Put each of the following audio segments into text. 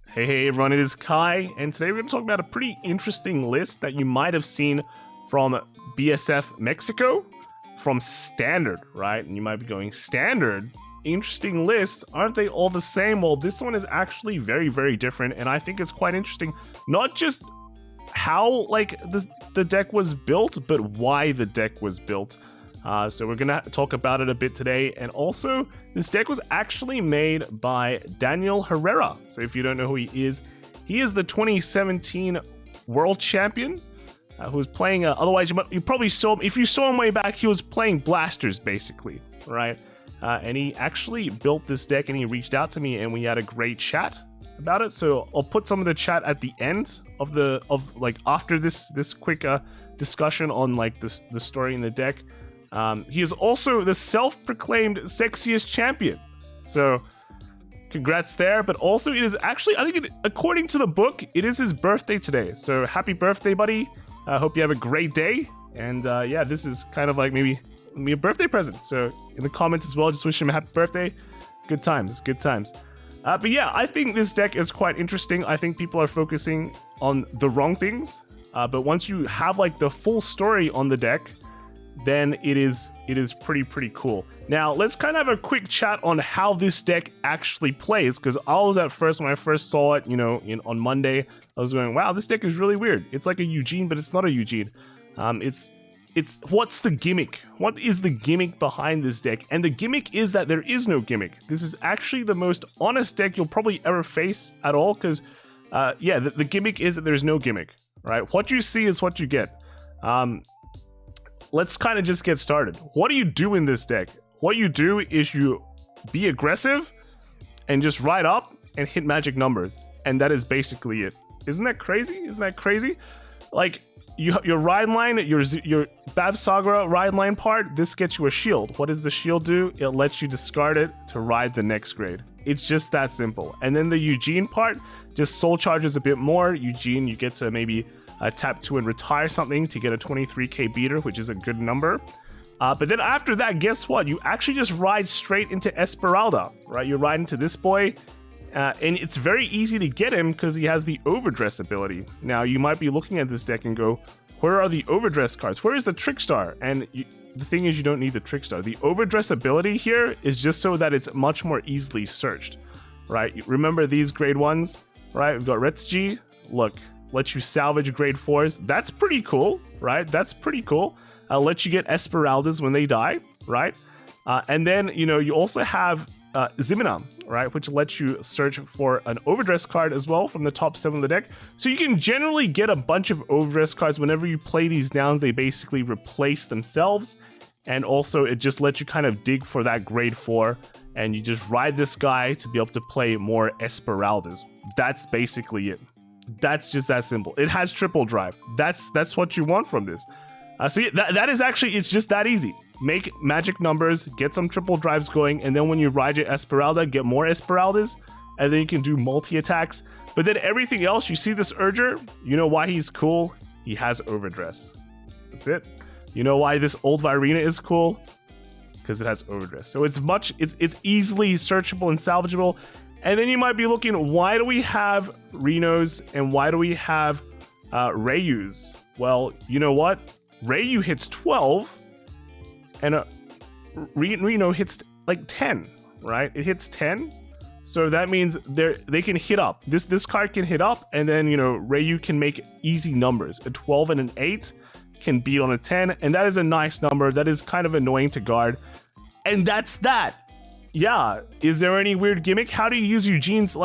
Hey everyone, it is Kai, and today we're going to talk about a pretty interesting list that you might have seen from BSF Mexico, from Standard, right? And you might be going, Standard? Interesting list, aren't they all the same? Well, this one is actually very, very different, and I think it's quite interesting, not just how, the deck was built, but why the deck was built. So we're gonna talk about it a bit today, and also this deck was actually made by Daniel Herrera. So if you don't know who he is the 2017 world champion who was playing. Otherwise, you probably saw him. If you saw him way back, he was playing blasters basically, right? And he actually built this deck, and he reached out to me, and we had a great chat about it. So I'll put some of the chat at the end of after this quick discussion on the story in the deck. He is also the self-proclaimed sexiest champion. So, congrats there. But also, it is actually, according to the book, it is his birthday today. So, happy birthday, buddy. I hope you have a great day. And yeah, this is kind of like maybe a birthday present. So, in the comments as well, just wish him a happy birthday. Good times, good times. But yeah, I think this deck is quite interesting. I think people are focusing on the wrong things. But once you have the full story on the deck, then it is pretty cool. Now, let's kind of have a quick chat on how this deck actually plays, because I was at first, when I first saw it, on Monday, I was going, wow, this deck is really weird. It's like a Eugene, but it's not a Eugene. It's what's the gimmick? What is the gimmick behind this deck? And the gimmick is that there is no gimmick. This is actually the most honest deck you'll probably ever face at all, because yeah, the gimmick is that there's no gimmick, right? What you see is what you get. Let's kind of just get started. What do you do in this deck? What you do is you be aggressive and just ride up and hit magic numbers. And that is basically it. Isn't that crazy? Isn't that crazy? Your ride line, your Bav Sagra ride line part, this gets you a shield. What does the shield do? It lets you discard it to ride the next grade. It's just that simple. And then the Eugene part just soul charges a bit more. Eugene, you get to maybe tap 2 and retire something to get a 23k beater, which is a good number. But then after that, guess what? You actually just ride straight into Esmeralda, right? You ride into this boy, and it's very easy to get him because he has the overdress ability. Now, you might be looking at this deck and go, where are the overdress cards? Where is the Trickstar? And the thing is, you don't need the Trickstar. The overdress ability here is just so that it's much more easily searched, right? Remember these grade 1s, right? We've got Retsg, look, lets you salvage grade 4s. That's pretty cool, right? That's pretty cool. Let you get Esmeraldas when they die, right? And then, you also have Zimina, right? Which lets you search for an overdress card as well from the top 7 of the deck. So you can generally get a bunch of overdress cards. Whenever you play these downs, they basically replace themselves. And also, it just lets you kind of dig for that grade 4. And you just ride this guy to be able to play more Esmeraldas. That's basically it. That's just that simple. It has triple drive. That's what you want from this. So yeah, that is actually, it's just that easy. Make magic numbers, get some triple drives going, and then when you ride your Esmeralda, get more Esmeraldas, and then you can do multi-attacks. But then everything else, you see this Urger, you know why he's cool? He has overdress. That's it. You know why this old Virena is cool? Because it has overdress. So it's easily searchable and salvageable. And then you might be looking, why do we have Renos and why do we have Rayus? Well, you know what? Rayu hits 12 and Reno hits 10, right? It hits 10. So that means they can hit up. This card can hit up, and then, Rayu can make easy numbers. A 12 and an 8 can beat on a 10, and that is a nice number. That is kind of annoying to guard. And that's that. Yeah, is there any weird gimmick? How do you use Eugene's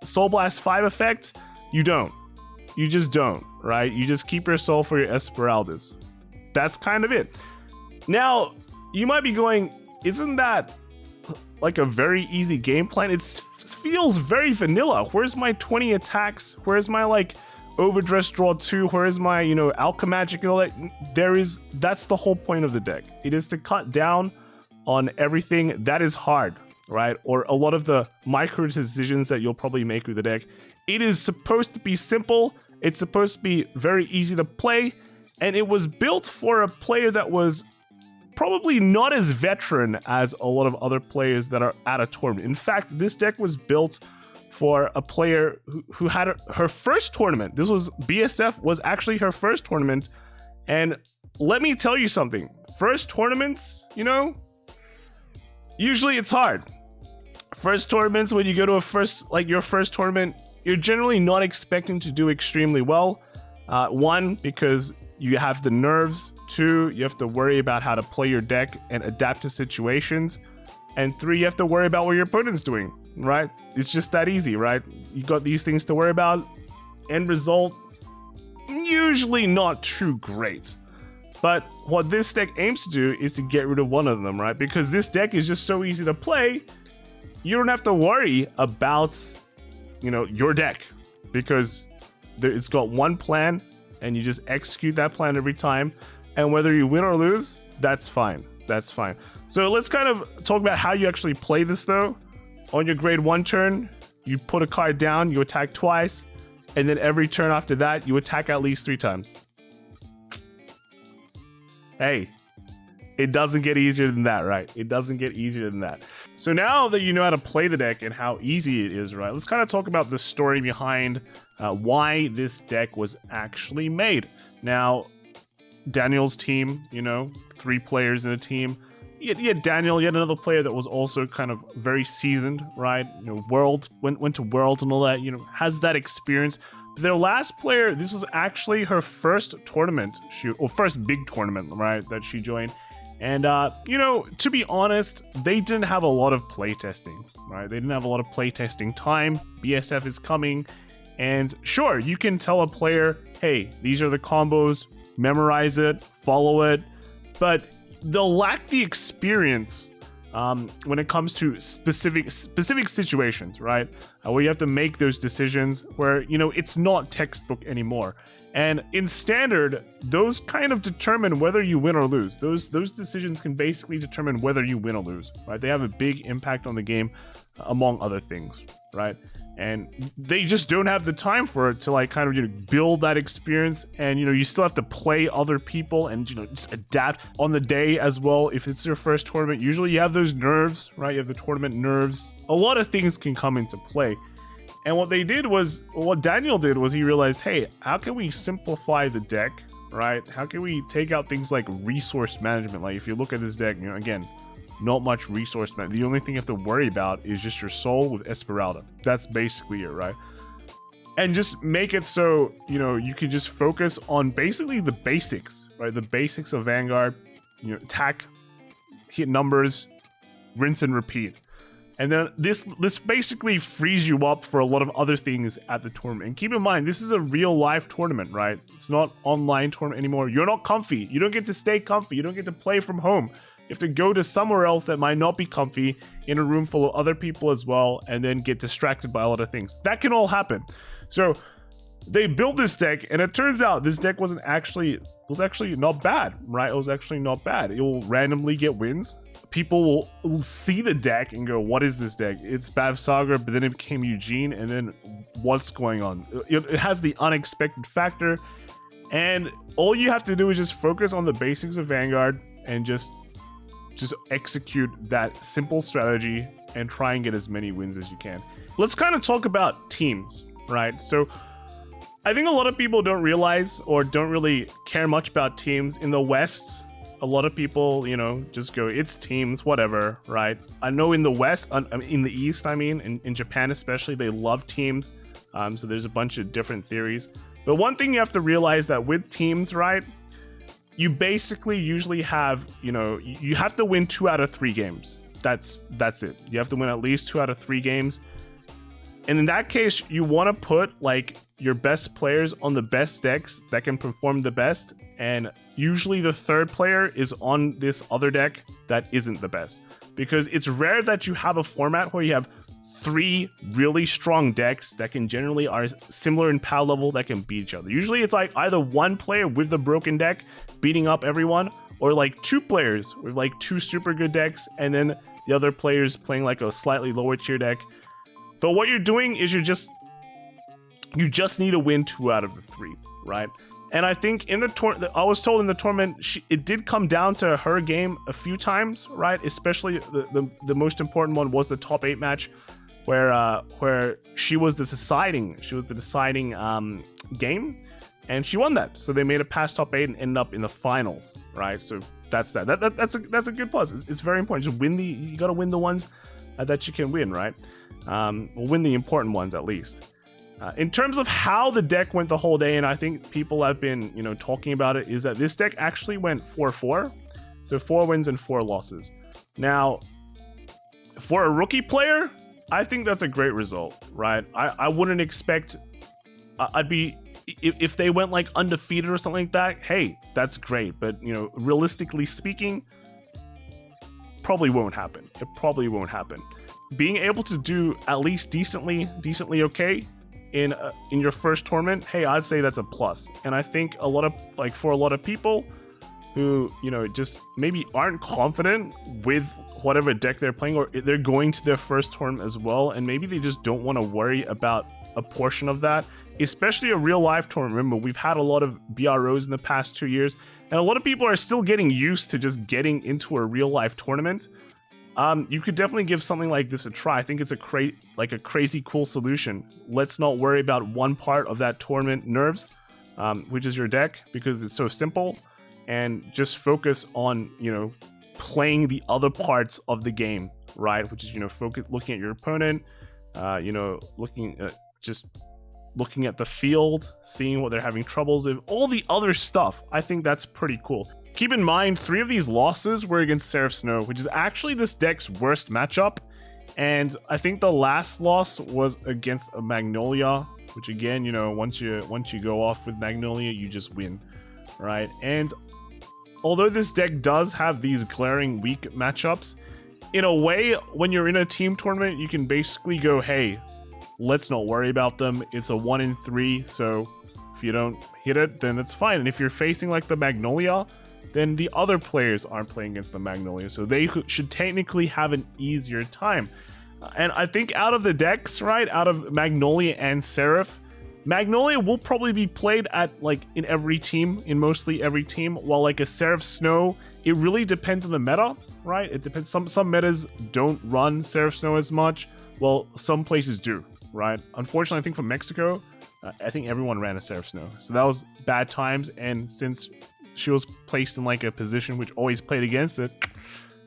Soul Blast 5 effect? You don't. You just don't, right? You just keep your soul for your Esmeraldas. That's kind of it. Now, you might be going, isn't that a very easy game plan? It feels very vanilla. Where's my 20 attacks? Where's my overdress draw 2? Where is my, Alchemagic and all that? That's the whole point of the deck. It is to cut down on everything that is hard, right? Or a lot of the micro decisions that you'll probably make with the deck. It is supposed to be simple. It's supposed to be very easy to play. And it was built for a player that was probably not as veteran as a lot of other players that are at a tournament. In fact, this deck was built for a player who had her first tournament. This was BSF was actually her first tournament. And let me tell you something. First tournaments, you know, usually it's hard. First tournaments, when you go to your first tournament, you're generally not expecting to do extremely well. One, because you have the nerves. Two, you have to worry about how to play your deck and adapt to situations. And three, you have to worry about what your opponent's doing, right? It's just that easy, right? You got these things to worry about. End result, usually not too great. But what this deck aims to do is to get rid of one of them, right? Because this deck is just so easy to play, you don't have to worry about, you know, your deck, because it's got one plan and you just execute that plan every time. And whether you win or lose, that's fine. That's fine. So let's kind of talk about how you actually play this though. On your grade 1 turn, you put a card down, you attack twice, and then every turn after that, you attack at least 3 times. Hey, it doesn't get easier than that, right? It doesn't get easier than that. So now that you know how to play the deck and how easy it is, right? Let's kind of talk about the story behind why this deck was actually made. Now, Daniel's team, you know, 3 players in a team. You had Daniel, yet another player that was also kind of very seasoned, right? You know, went to Worlds and all that, you know, has that experience. But their last player, this was actually her first tournament or first big tournament, right, that she joined. And, you know, to be honest, they didn't have a lot of playtesting, right? They didn't have a lot of playtesting time. BSF is coming. And sure, you can tell a player, hey, these are the combos, memorize it, follow it, but they'll lack the experience when it comes to specific situations, right? Where you have to make those decisions where, you know, it's not textbook anymore. And in standard, those kind of determine whether you win or lose. Those decisions can basically determine whether you win or lose, right? They have a big impact on the game, among other things, right? And they just don't have the time for it to like kind of, you know, build that experience. And, you know, you still have to play other people and, you know, just adapt on the day as well. If it's your first tournament, usually you have those nerves, right? You have the tournament nerves. A lot of things can come into play. And what Daniel did was he realized, hey, how can we simplify the deck, right? How can we take out things like resource management? Like if you look at this deck, you know, again, not much resource management. The only thing you have to worry about is just your soul with Esmeralda. That's basically it, right? And just make it so, you know, you can just focus on basically the basics, right? The basics of Vanguard, you know, attack, hit numbers, rinse and repeat. And then this basically frees you up for a lot of other things at the tournament. And keep in mind, this is a real life tournament, right? It's not online tournament anymore. You're not comfy. You don't get to stay comfy. You don't get to play from home. You have to go to somewhere else that might not be comfy, in a room full of other people as well, and then get distracted by a lot of things. That can all happen. So they built this deck, and it turns out this deck was actually not bad, right? It was actually not bad. It will randomly get wins. People will see the deck and go, what is this deck? It's Bav Saga, but then it became Eugene, and then what's going on? It has the unexpected factor, and all you have to do is just focus on the basics of Vanguard and just execute that simple strategy and try and get as many wins as you can. Let's kind of talk about teams, right? So I think a lot of people don't realize or don't really care much about teams. In the West, a lot of people, you know, just go, it's teams, whatever, right? I know in the West, in the East, I mean, in Japan especially, they love teams. So there's a bunch of different theories. But one thing you have to realize that with teams, right, you basically usually have, you know, you have to win 2 out of 3 games. That's it. You have to win at least 2 out of 3 games. And in that case, you want to put like your best players on the best decks that can perform the best. And usually the third player is on this other deck that isn't the best. Because it's rare that you have a format where you have 3 really strong decks that can generally are similar in power level that can beat each other. Usually it's like either one player with the broken deck beating up everyone, or like 2 players with like 2 super good decks, and then the other players playing like a slightly lower tier deck. But what you're doing is you just need to win 2 out of the 3, right? And I think in the tournament, I was told in the tournament, it did come down to her game a few times, right? Especially the most important one was the top 8 match. where she was the deciding game, and she won that. So they made it past top 8 and ended up in the finals, right? So that's that's a good plus. It's very important. Just you got to win the ones that you can win, right? Win the important ones at least. In terms of how the deck went the whole day, and I think people have been, talking about it, is that this deck actually went 4-4. So 4 wins and 4 losses. Now, for a rookie player, I think that's a great result, right? I wouldn't expect, if they went like undefeated or something like that, hey, that's great. But, realistically speaking, probably won't happen. It probably won't happen. Being able to do at least decently okay in your first tournament, hey, I'd say that's a plus. And I think for a lot of people who, just maybe aren't confident with whatever deck they're playing, or they're going to their first tournament as well, and maybe they just don't want to worry about a portion of that, especially a real life tournament. Remember, we've had a lot of BROs in the past 2 years, and a lot of people are still getting used to just getting into a real life tournament. You could definitely give something like this a try. I think it's a crazy cool solution. Let's not worry about one part of that tournament nerves, which is your deck, because it's so simple, and just focus on, playing the other parts of the game, right? Which is, looking at your opponent, looking at the field, seeing what they're having troubles with, all the other stuff. I think that's pretty cool. Keep in mind, 3 of these losses were against Seraph Snow, which is actually this deck's worst matchup. And I think the last loss was against a Magnolia, which again, once you go off with Magnolia, you just win, right? And although this deck does have these glaring weak matchups, in a way, when you're in a team tournament, you can basically go, hey, let's not worry about them. It's a 1 in 3, so if you don't hit it, then it's fine. And if you're facing like the Magnolia, then the other players aren't playing against the Magnolia, so they should technically have an easier time. And I think out of the decks, right, out of Magnolia and Seraph, Magnolia will probably be played in every team, in mostly every team, while like a Seraph Snow, it really depends on the meta, right? It depends. Some metas don't run Seraph Snow as much, while some places do, right? Unfortunately, I think for Mexico, I think everyone ran a Seraph Snow, so that was bad times. And since she was placed in like a position which always played against it,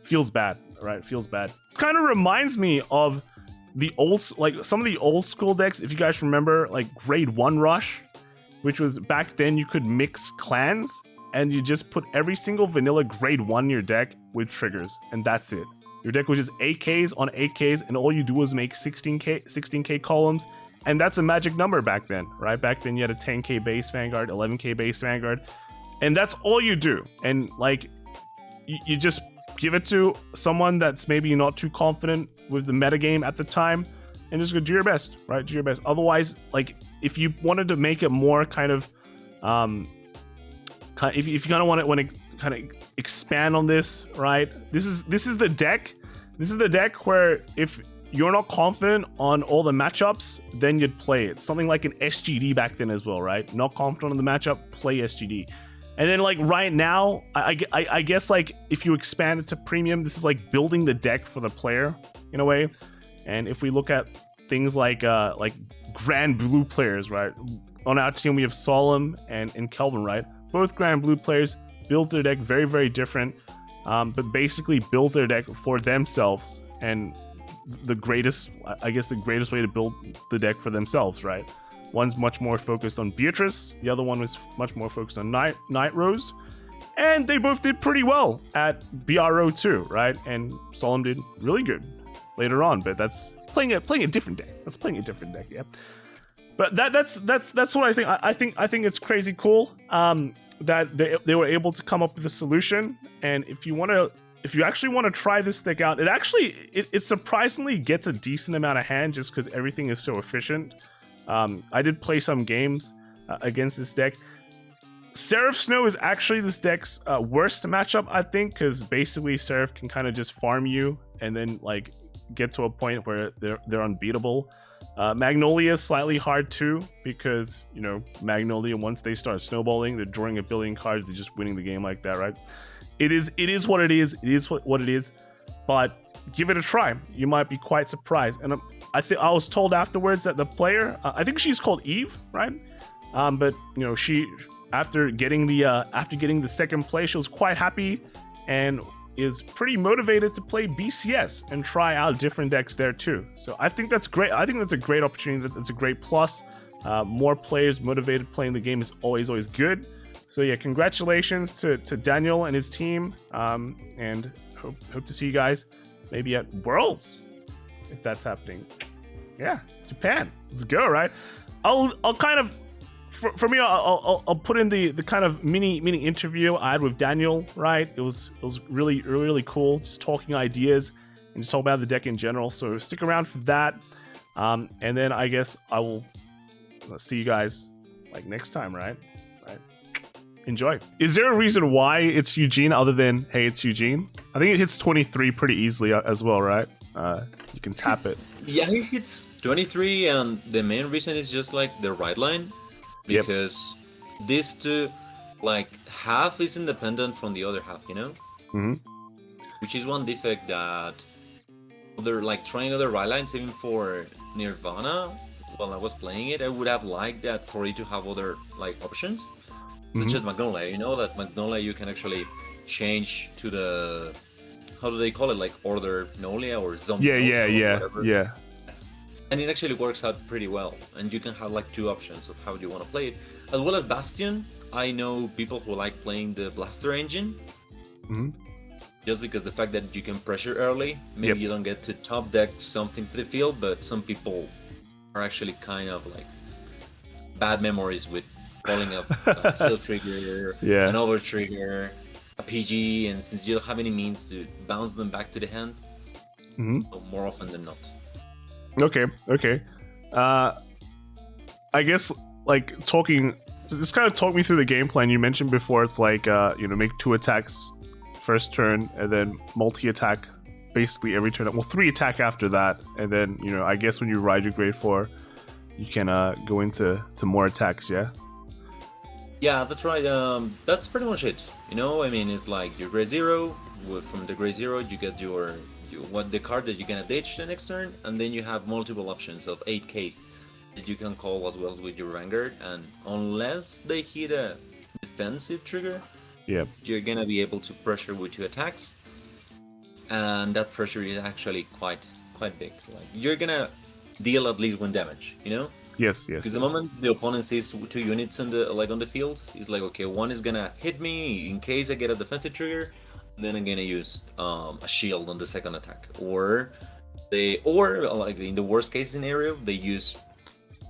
feels bad, right? Feels bad. Kind of reminds me of some of the old school decks, if you guys remember, like Grade 1 Rush, which was back then you could mix clans and you just put every single vanilla Grade 1 in your deck with triggers, and that's it. Your deck was just AKs on AKs, and all you do was make 16k columns, and that's a magic number back then, right? Back then you had a 10k base Vanguard, 11k base Vanguard, and that's all you do. And like, you just give it to someone that's maybe not too confident with the metagame at the time, and just go do your best, right? Do your best. Otherwise, like, if you wanted to make it more kind of, if you kind of want to kind of expand on this, right? This is the deck. This is the deck where if you're not confident on all the matchups, then you'd play it. Something like an SGD back then as well, right? Not confident on the matchup, play SGD. And then like right now, I guess like if you expand it to premium, this is like building the deck for the player in a way. And if we look at things like Grand Blue players, right? On our team we have Solemn and Kelvin, right? Both Grand Blue players build their deck very, very different, but basically builds their deck for themselves. And the greatest way to build the deck for themselves, right? One's much more focused on Beatrice, the other one was much more focused on Night Rose, and they both did pretty well at BRO too, right? And Solemn did really good later on, but that's playing a different deck. That's playing a different deck, yeah. But that's what I think. I think it's crazy cool that they were able to come up with a solution. And if you actually want to try this deck out, it surprisingly gets a decent amount of hand just because everything is so efficient. I did play some games against this deck. Seraph Snow is actually this deck's worst matchup, I think, because basically Seraph can kind of just farm you and then like get to a point where they're unbeatable. Magnolia is slightly hard too, because Magnolia, once they start snowballing, they're drawing a billion cards, they're just winning the game like that, right? It is what it is. It is what it is. But give it a try. You might be quite surprised. And I was told afterwards that the player, I think she's called Eve, right? But you know, she after getting the second place, she was quite happy and is pretty motivated to play BCS and try out different decks there too. So I think that's great. I think that's a great opportunity. That's a great plus. More players motivated playing the game is always good. So yeah, congratulations to Daniel and his team, and hope to see you guys maybe at Worlds if that's happening. Yeah, Japan, let's go. Right, I'll kind of for me I'll put in the kind of mini interview I had with Daniel. Right, it was really cool, just talking ideas and just talking about the deck in general. So stick around for that, and then I guess I will see you guys like next time. Right. Enjoy. Is there a reason why it's Eugene other than, hey, it's Eugene? I think it hits 23 pretty easily as well, right? You can tap it. Yeah, it hits 23, and the main reason is just like the right line, because these two, like, half is independent from the other half, you know? Mm-hmm. Which is one defect that they're like trying other right lines, even for Nirvana. While I was playing it, I would have liked that for it to have other like options. Such as Magnolia, you know that Magnolia you can actually change to the, how do they call it, like Order Nolia or Zombie Nolia, yeah. And it actually works out pretty well, and you can have like two options of how you want to play it. As well as Bastion, I know people who like playing the Blaster engine, just because the fact that you can pressure early, maybe you don't get to top deck something to the field, but some people are actually kind of like bad memories with calling a kill trigger, an over trigger, a PG, and since you don't have any means to bounce them back to the hand, so more often than not. Okay. I guess like just kind of talk me through the game plan. You mentioned before it's like make 2 attacks first turn and then multi-attack basically every turn. Well, 3 attack after that, and then I guess when you ride your grade 4, you can go into more attacks. Yeah, that's right. That's pretty much it. I mean, it's like your grade 0. From the grade 0, you get the card that you're gonna ditch the next turn, and then you have multiple options of 8Ks that you can call as well with your Vanguard. And unless they hit a defensive trigger, you're gonna be able to pressure with 2 attacks, and that pressure is actually quite big. Like, you're gonna deal at least 1 damage. Yes. Because the moment the opponent sees 2 units on the field, it's like, okay, 1 is gonna hit me in case I get a defensive trigger, and then I'm gonna use a shield on the second attack. Or like in the worst case scenario, they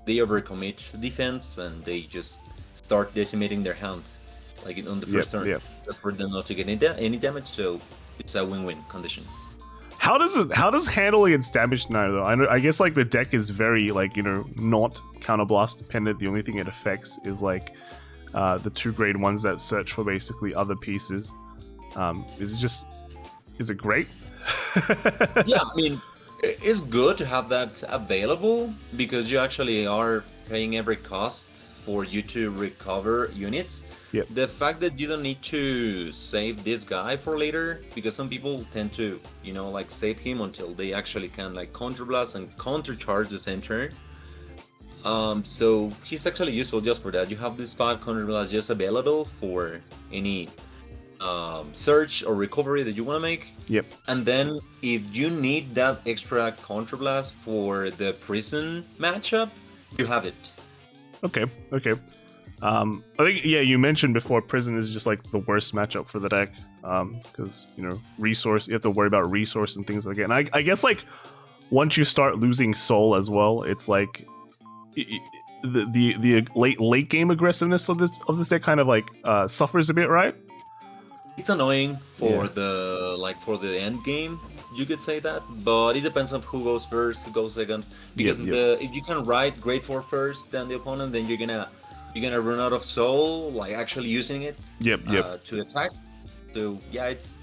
overcommit defense and they just start decimating their hand, like on the first turn, just for them not to get any damage. So it's a win-win condition. How does handle against damage denier though? I guess like the deck is very like not counterblast dependent. The only thing it affects is like the 2 grade 1s that search for basically other pieces. Is it great? Yeah, I mean, it's good to have that available because you actually are paying every cost for you to recover units. The fact that you don't need to save this guy for later, because some people tend to, like save him until they actually can like counterblast and countercharge the same turn. So he's actually useful just for that. You have these 5 counterblasts just available for any search or recovery that you want to make. And then if you need that extra counterblast for the prison matchup, you have it. Okay. I think you mentioned before prison is just like the worst matchup for the deck, because resource, you have to worry about resource and things like that. And I guess like once you start losing soul as well, it's like the late game aggressiveness of this deck kind of like suffers a bit, right? It's annoying for for the end game, you could say that, but it depends on who goes first, who goes second. Because if you can ride grade 4 first than the opponent, then you're gonna run out of soul, like actually using it to attack. So yeah, it's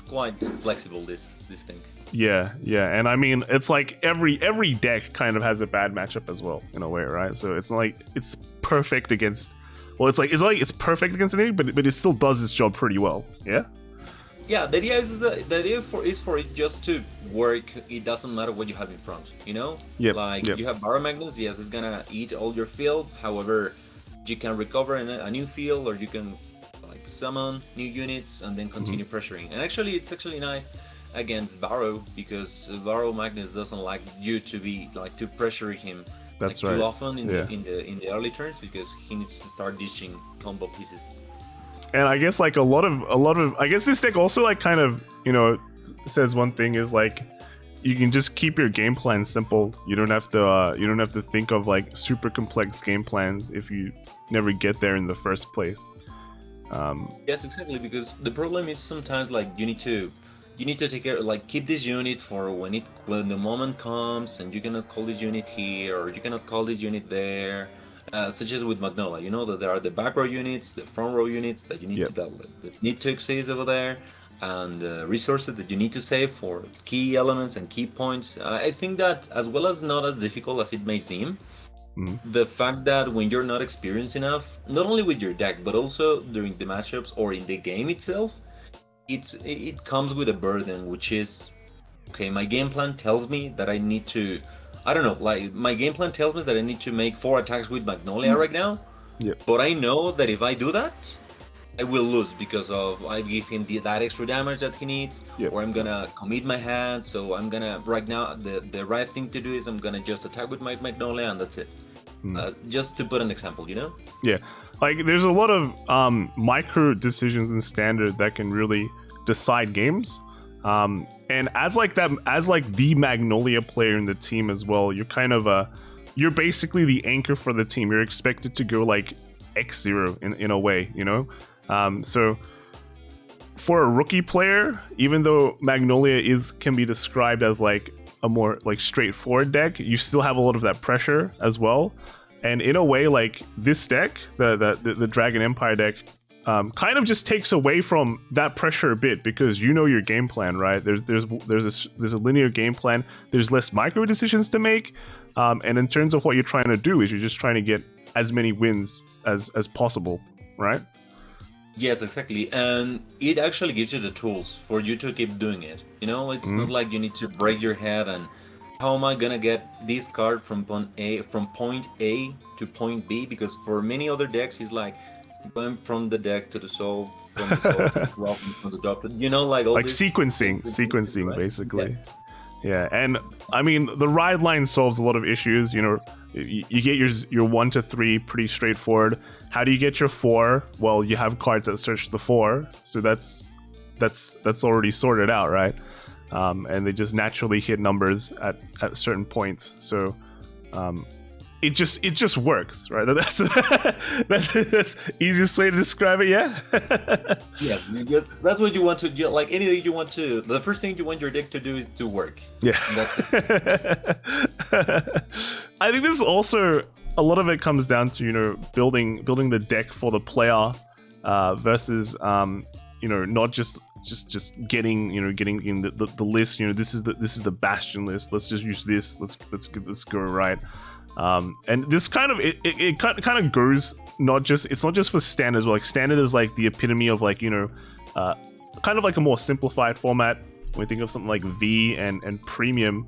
quite flexible, this thing. And I mean, it's like every deck kind of has a bad matchup as well in a way, right? So it's not like it's perfect against, well, it's perfect against anything, but it still does its job pretty well. yeah, the idea is for it just to work. It doesn't matter what you have in front, you know. You have Barrow Magnus. Yes, it's gonna eat all your field. However, you can recover a new field, or you can like summon new units and then continue pressuring. And actually, it's actually nice against Barrow, because Barrow Magnus doesn't like you to be like to pressure him too often in the early turns, because he needs to start dishing combo pieces. And I guess like a lot of I guess this deck also like kind of, you know, says one thing is like you can just keep your game plan simple. You don't have to think of like super complex game plans if you never get there in the first place. Yes, exactly, because the problem is sometimes like you need to take care, like keep this unit for when the moment comes, and you cannot call this unit here, or you cannot call this unit there. Such as with Magnolia, you know that there are the back row units, the front row units that you need that need to exist over there, and resources that you need to save for key elements and key points. I think that, as well as not as difficult as it may seem, the fact that when you're not experienced enough, not only with your deck but also during the matchups or in the game itself, it comes with a burden, which is, okay, my game plan tells me that I need to, I don't know, like my game plan tells me that I need to make 4 attacks with Magnolia right now. But I know that if I do that, I will lose, because of I give him that extra damage that he needs, or I'm gonna commit my hand. So I'm gonna, right now, the right thing to do is I'm gonna just attack with my Magnolia, and that's it. Just to put an example, you know? Yeah, like there's a lot of micro decisions in Standard that can really decide games. And as the Magnolia player in the team as well, you're kind of you're basically the anchor for the team. You're expected to go like X0 in a way, you know. So for a rookie player, even though Magnolia can be described as like a more like straightforward deck, you still have a lot of that pressure as well. And in a way, like this deck, the Dragon Empire deck, kind of just takes away from that pressure a bit, because you know your game plan, right? There's a linear game plan. There's less micro decisions to make, and in terms of what you're trying to do, is you're just trying to get as many wins as possible, right? Yes, exactly, and it actually gives you the tools for you to keep doing it. You know, it's not like you need to break your head and how am I gonna get this card from point A to point B? Because for many other decks, it's like going from the deck to the soul, from the soul to the drop, from the drop. You know, like all like this sequencing, right? basically. Yeah, and I mean the ride line solves a lot of issues. You know, you get your 1 to 3 pretty straightforward. How do you get your 4? Well, you have cards that search the 4, so that's already sorted out, right? And they just naturally hit numbers at certain points. So it just works, right? That's the easiest way to describe it. Yeah. Yes, that's what you want to get. Like anything you want to, the first thing you want your deck to do is to work. Yeah, and that's it. I think this is also a lot of it comes down to, you know, building the deck for the player versus you know, not just getting in the list. You know, this is the Bastion list. Let's just use this. Let's go right. And this kind of it kind of goes it's not just for Standard as well. Like Standard is like the epitome of like, you know, kind of like a more simplified format. When we think of something like V and Premium,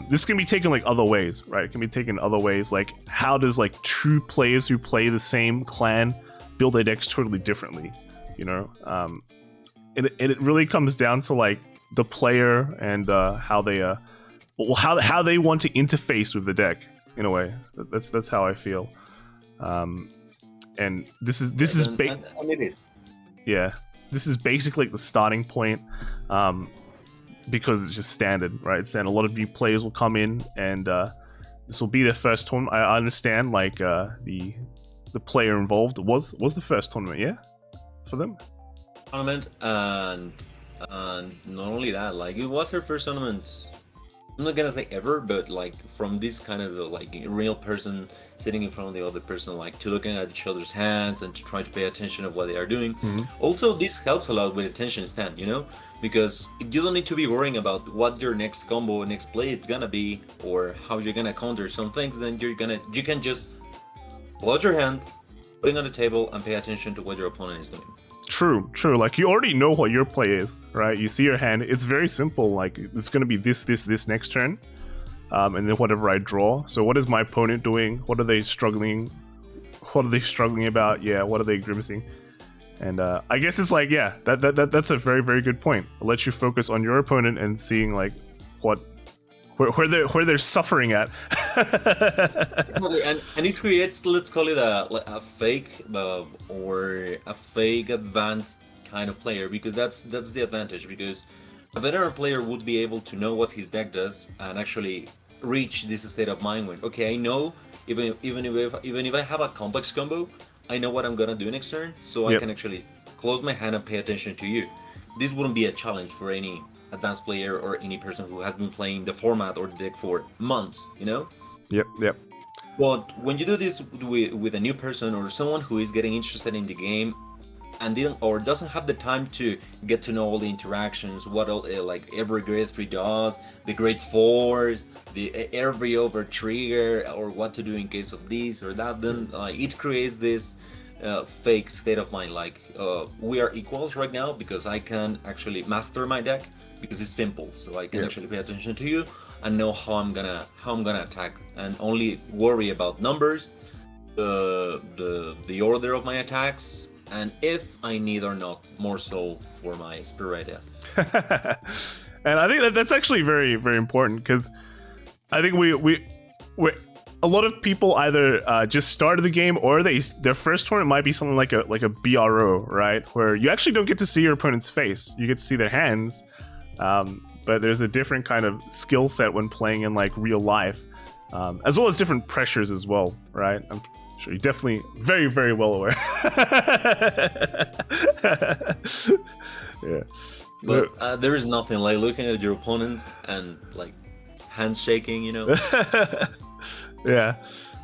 this can be taken like other ways, right? It can be taken other ways. Like how does like 2 players who play the same clan build their decks totally differently, you know? And it really comes down to like the player and how they want to interface with the deck in a way. That's how I feel. And this is yeah, this is basically like the starting point, because it's just Standard, right? And a lot of new players will come in, and this will be their first tournament. I understand, like the player involved was the first tournament, yeah, for them. Tournament, and not only that, like it was her first tournament. I'm not gonna say ever, but like from this kind of like real person sitting in front of the other person, like to looking at each other's hands and to try to pay attention of what they are doing. Also, this helps a lot with attention span, you know, because you don't need to be worrying about what your next combo, next play is gonna be, or how you're gonna counter some things. Then you can just close your hand, put it on the table, and pay attention to what your opponent is doing. True. Like, you already know what your play is, right? You see your hand. It's very simple. Like, it's going to be this next turn. And then whatever I draw. So what is my opponent doing? What are they struggling? What are they struggling about? Yeah, what are they grimacing? And I guess it's like, yeah, that's a very, very good point. It lets you focus on your opponent and seeing like where they're suffering at. and it creates, let's call it a fake or a fake advanced kind of player, because that's the advantage, because a veteran player would be able to know what his deck does and actually reach this state of mind when, okay, I know even if I have a complex combo, I know what I'm gonna do next turn, so I can actually close my hand and pay attention to you. This wouldn't be a challenge for any advanced player or any person who has been playing the format or the deck for months, you know? Yep. But when you do this with a new person or someone who is getting interested in the game and doesn't have the time to get to know all the interactions, what like every grade 3 does, the grade 4s, every over trigger, or what to do in case of this or that, then it creates this fake state of mind, like we are equals right now because I can actually master my deck because it's simple, so I can actually pay attention to you and know how I'm gonna attack, and only worry about numbers, the order of my attacks, and if I need or not more soul for my spirit ideas. And I think that's actually very, very important, because I think we a lot of people either just started the game, or their first tournament might be something like a BRO, right, where you actually don't get to see your opponent's face. You get to see their hands, but there's a different kind of skill set when playing in like real life, as well as different pressures as well, right? I'm sure you're definitely very, very well aware. Yeah. But there is nothing like looking at your opponent and like handshaking, you know. Yeah,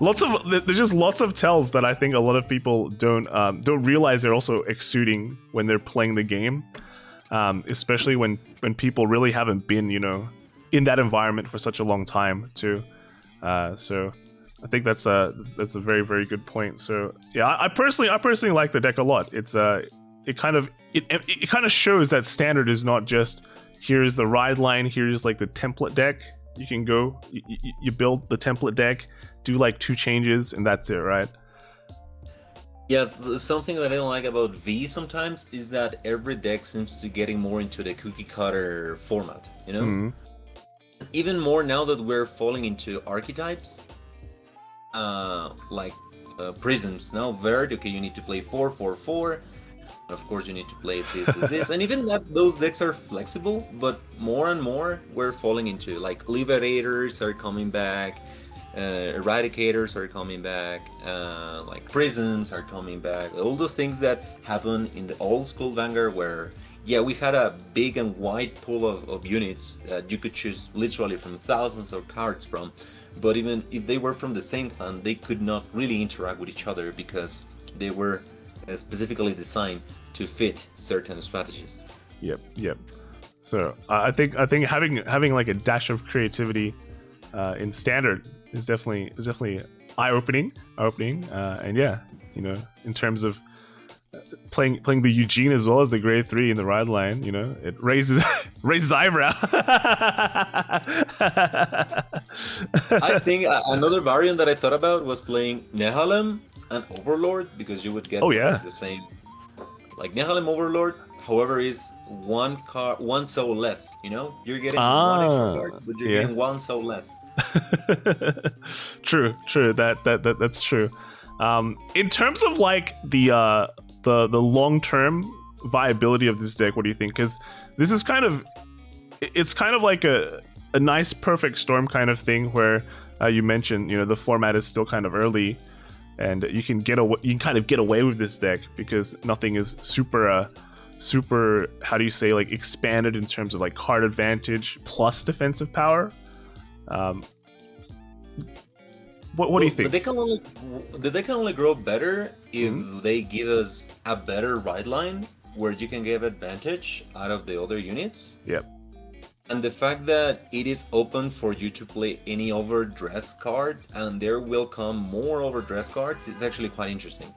there's just lots of tells that I think a lot of people don't realize they're also exuding when they're playing the game, especially when people really haven't been, you know, in that environment for such a long time too. So I think that's a very, very good point. So yeah, I personally like the deck a lot. It kind of shows that Standard is not just here's the ride line, here's like the template deck. You can go, you build the template deck, do like 2 changes, and that's it, right? Yeah, something that I don't like about V sometimes is that every deck seems to getting more into the cookie cutter format, you know? Mm-hmm. Even more now that we're falling into archetypes, like prisms. Now Verd, okay, you need to play 4/4/4. Of course, you need to play this, and even that those decks are flexible, but more and more we're falling into like Liberators are coming back, Eradicators are coming back, like Prisms are coming back. All those things that happen in the old school Vanguard, where we had a big and wide pool of units that you could choose literally from thousands of cards from, but even if they were from the same clan, they could not really interact with each other because they were specifically designed to fit certain strategies. Yep. So I think having like a dash of creativity in Standard is definitely eye-opening, and yeah, you know, in terms of playing the Eugene as well as the grade 3 in the ride line, you know, it raises eyebrow. I think another variant that I thought about was playing Nehalem and Overlord, because you would get the same, like Nehalem Overlord, however, is one soul less, you know, you're getting one extra card, but you're getting one soul less. True, that's true. In terms of like the long-term viability of this deck, what do you think? Because this is it's kind of like a nice perfect storm kind of thing, where you mentioned, you know, the format is still kind of early, and you can kind of get away with this deck because nothing is super how do you say, like expanded in terms of like card advantage plus defensive power. What do you think? The deck can only grow better if they give us a better ride line where you can get advantage out of the other units. Yep. And the fact that it is open for you to play any overdressed card, and there will come more overdressed cards, it's actually quite interesting.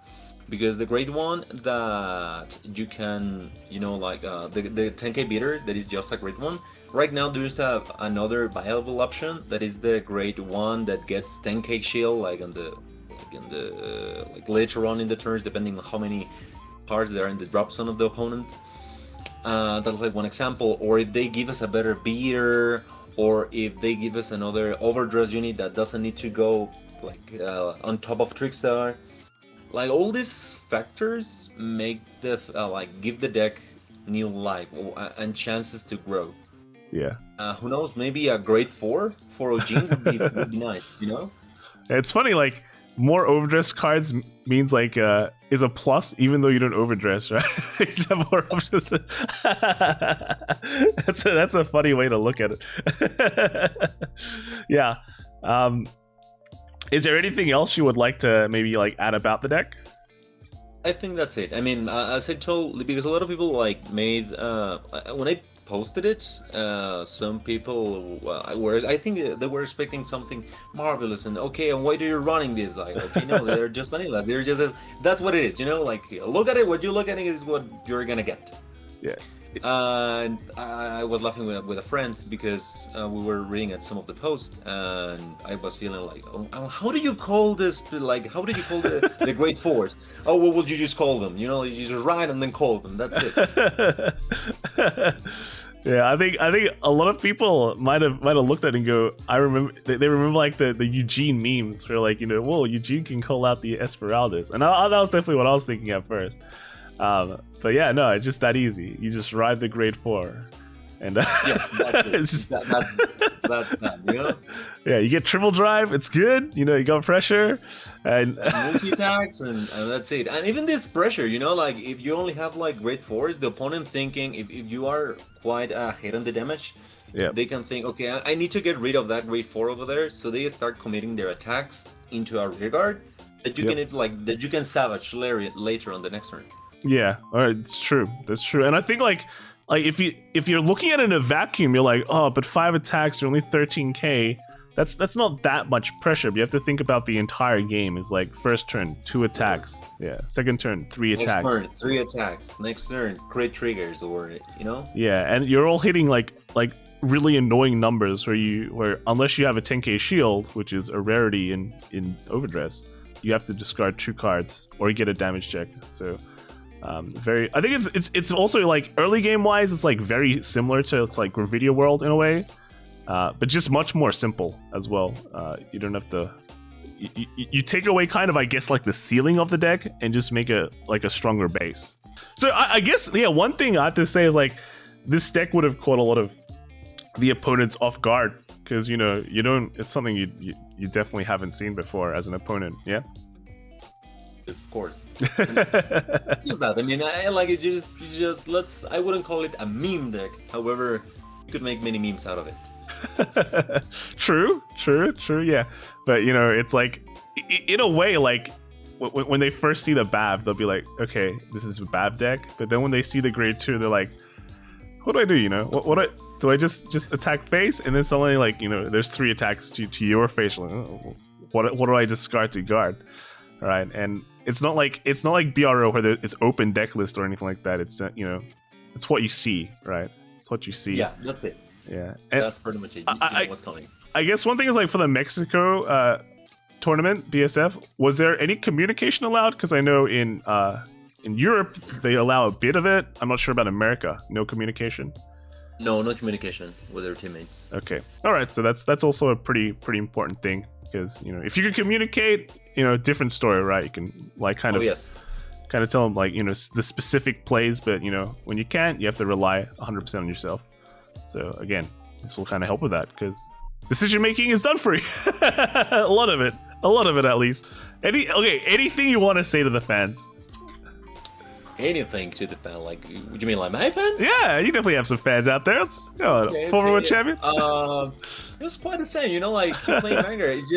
because the grade 1 that you can, like the 10k beater that is just a grade 1. Right now there's another viable option that is the grade 1 that gets 10k shield, like later on in the turns, depending on how many cards there are in the drop zone of the opponent. That's like one example. Or if they give us a better beater, or if they give us another overdress unit that doesn't need to go on top of Trickstar. Like all these factors make the give the deck new life and chances to grow. Yeah. Who knows? Maybe a grade 4 for Ojin would be nice. It's funny, like more overdress cards means like is a plus, even though you don't overdress, right? You just have more options. That's a funny way to look at it. Yeah. Is there anything else you would like to maybe like add about the deck? I think that's it. I mean, as I told, because a lot of people made when I posted it, some people I think they were expecting something marvelous and okay, and why do you running this? Like, okay, no, they're just vanilla. They're just that's what it is, like look at it. What you look at it is what you're gonna get. Yeah. And I was laughing with a friend because we were reading at some of the posts, and I was feeling like, oh, how do you call this? Like, how do you call the grade 4s? Oh, what would you just call them? You just write and then call them. That's it. Yeah, I think a lot of people might have looked at it and go, I remember they remember like the Eugene memes where like, whoa, Eugene can call out the Esmeraldas, and that was definitely what I was thinking at first. But yeah, no, it's just that easy. You just ride the grade 4, and yeah, it's just that's that. Yeah, you get triple drive. It's good. You got pressure and multi attacks, and that's it. And even this pressure, like if you only have like grade 4s, the opponent thinking if you are quite ahead on the damage, they can think, okay, I need to get rid of that grade 4 over there. So they start committing their attacks into a rear guard that you can that you can savage later on the next turn. Yeah, all right, it's true. That's true. And I think like if you're looking at it in a vacuum, you're like, oh, but 5 attacks are only 13k. That's not that much pressure. But you have to think about the entire game. Is like first turn 2 attacks, second turn 3 attacks. Next turn 3 attacks. Next turn crit triggers, or Yeah, and you're all hitting like really annoying numbers where unless you have a 10k shield, which is a rarity in overdress, you have to discard 2 cards or you get a damage check. So. I think it's also like early game wise, it's like very similar to like Gravidia World in a way, but just much more simple as well. You don't have to. You take away kind of, I guess, like the ceiling of the deck and just make a stronger base. So I guess one thing I have to say is like this deck would have caught a lot of the opponents off guard because you don't. It's something you definitely haven't seen before as an opponent. Yeah. Of course. Just that. I mean, I like it. Just let's. I wouldn't call it a meme deck. However, you could make many memes out of it. True. Yeah, but it's like, in a way, like when they first see the Bav, they'll be like, okay, this is a Bav deck. But then when they see the grade 2, they're like, what do I do? Do I just attack face? And then suddenly like there's 3 attacks to your face. Like, oh, what do I discard to guard? Right, and it's not like BRO where it's open deck list or anything like that. It's it's what you see, right? It's what you see. Yeah, that's it. Yeah, and that's pretty much it. You know what's coming. I guess one thing is like for the Mexico tournament, BSF, was there any communication allowed? Because I know in Europe they allow a bit of it. I'm not sure about America. No communication. No communication with their teammates. Okay, all right. So that's also a pretty important thing. Because if you can communicate, different story, right? You can like kind of tell them like the specific plays, but when you can't, you have to rely 100% on yourself. So again, this will kind of help with that because decision making is done for you. a lot of it at least. Anything you want to say to the fans? Anything to the fan, like, would you mean like my fans? Yeah, you definitely have some fans out there. Former world champion. It's quite the same, like playing Vanguard. It's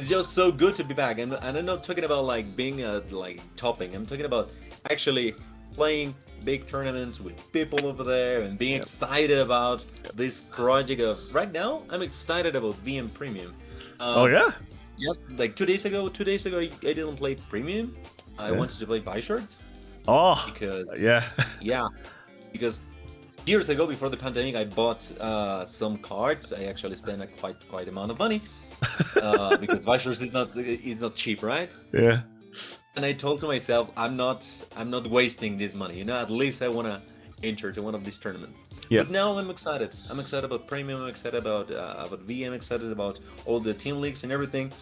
just so good to be back, and I'm not talking about like being like topping. I'm talking about actually playing big tournaments with people over there and being excited about this project. Right now, I'm excited about VM Premium. Oh yeah. just like 2 days ago, I didn't play premium. I wanted to play buy shirts. Oh, because yeah, because years ago before the pandemic, I bought some cards. I actually spent a quite amount of money because buy shirts is not cheap, right? Yeah. And I told to myself, I'm not wasting this money. You know, at least I wanna enter to one of these tournaments. Yeah. But now I'm excited. I'm excited about premium. I'm excited about V. I'm excited about all the team leagues and everything.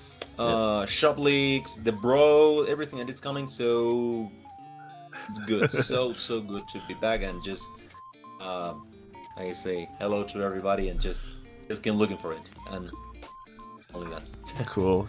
Shop leagues, the bro, everything that is coming. So it's good. so good to be back and just I say hello to everybody and just keep looking for it and only that. Cool.